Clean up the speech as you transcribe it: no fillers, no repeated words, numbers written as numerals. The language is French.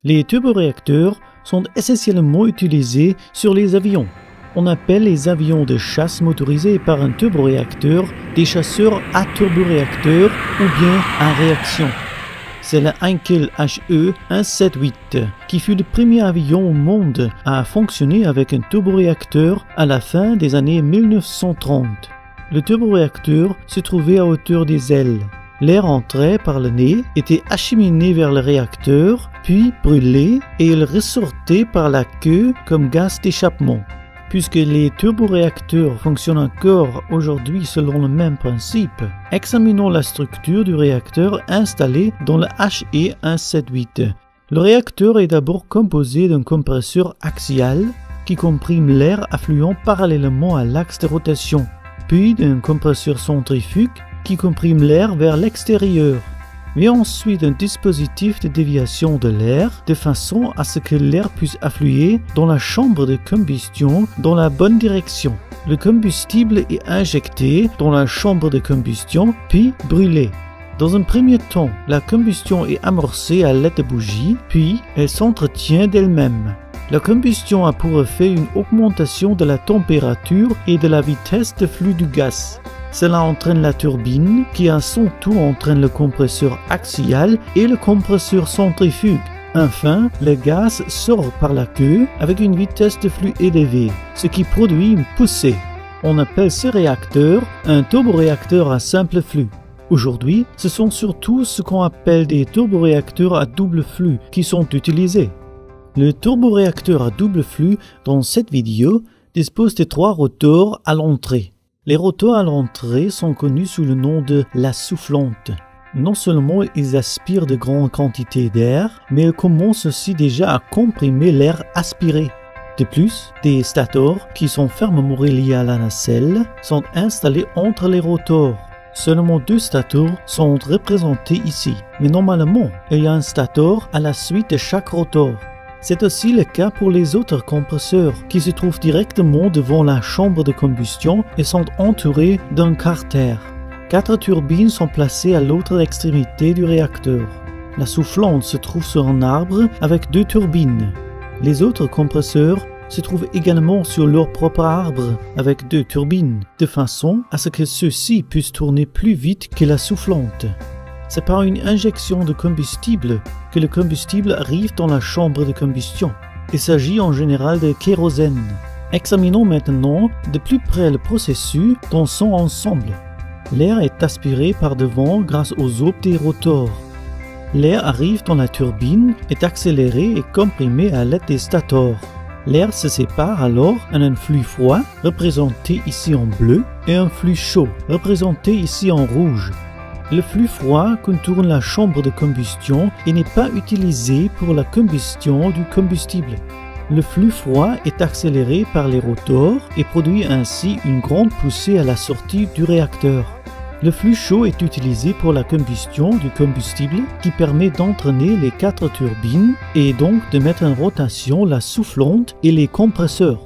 Les turboréacteurs sont essentiellement utilisés sur les avions. On appelle les avions de chasse motorisés par un turboréacteur des chasseurs à turboréacteur ou bien à réaction. C'est le Heinkel HE 178 qui fut le premier avion au monde à fonctionner avec un turboréacteur à la fin des années 1930. Le turboréacteur se trouvait à hauteur des ailes. L'air entré par le nez était acheminé vers le réacteur, puis brûlé et il ressortait par la queue comme gaz d'échappement. Puisque les turboréacteurs fonctionnent encore aujourd'hui selon le même principe, examinons la structure du réacteur installé dans le HE 178. Le réacteur est d'abord composé d'un compresseur axial qui comprime l'air affluent parallèlement à l'axe de rotation, puis d'un compresseur centrifuge qui comprime l'air vers l'extérieur. Vient ensuite un dispositif de déviation de l'air de façon à ce que l'air puisse affluer dans la chambre de combustion dans la bonne direction. Le combustible est injecté dans la chambre de combustion puis brûlé. Dans un premier temps, la combustion est amorcée à l'aide de bougies, puis elle s'entretient d'elle-même. La combustion a pour effet une augmentation de la température et de la vitesse de flux du gaz. Cela entraîne la turbine qui à son tour entraîne le compresseur axial et le compresseur centrifuge. Enfin, le gaz sort par la queue avec une vitesse de flux élevée, ce qui produit une poussée. On appelle ce réacteur un turboréacteur à simple flux. Aujourd'hui, ce sont surtout ce qu'on appelle des turboréacteurs à double flux qui sont utilisés. Le turboréacteur à double flux dans cette vidéo dispose de 3 rotors à l'entrée. Les rotors à l'entrée sont connus sous le nom de la soufflante. Non seulement ils aspirent de grandes quantités d'air, mais ils commencent aussi déjà à comprimer l'air aspiré. De plus, des stators, qui sont fermement reliés à la nacelle, sont installés entre les rotors. Seulement 2 stators sont représentés ici, mais normalement, il y a un stator à la suite de chaque rotor. C'est aussi le cas pour les autres compresseurs qui se trouvent directement devant la chambre de combustion et sont entourés d'un carter. 4 turbines sont placées à l'autre extrémité du réacteur. La soufflante se trouve sur un arbre avec 2 turbines. Les autres compresseurs se trouvent également sur leur propre arbre avec 2 turbines, de façon à ce que ceux-ci puissent tourner plus vite que la soufflante. C'est par une injection de combustible que le combustible arrive dans la chambre de combustion. Il s'agit en général de kérosène. Examinons maintenant de plus près le processus dans son ensemble. L'air est aspiré par devant grâce aux aubes des rotors. L'air arrive dans la turbine, est accéléré et comprimé à l'aide des stators. L'air se sépare alors en un flux froid, représenté ici en bleu, et un flux chaud, représenté ici en rouge. Le flux froid contourne la chambre de combustion et n'est pas utilisé pour la combustion du combustible. Le flux froid est accéléré par les rotors et produit ainsi une grande poussée à la sortie du réacteur. Le flux chaud est utilisé pour la combustion du combustible qui permet d'entraîner les 4 turbines et donc de mettre en rotation la soufflante et les compresseurs.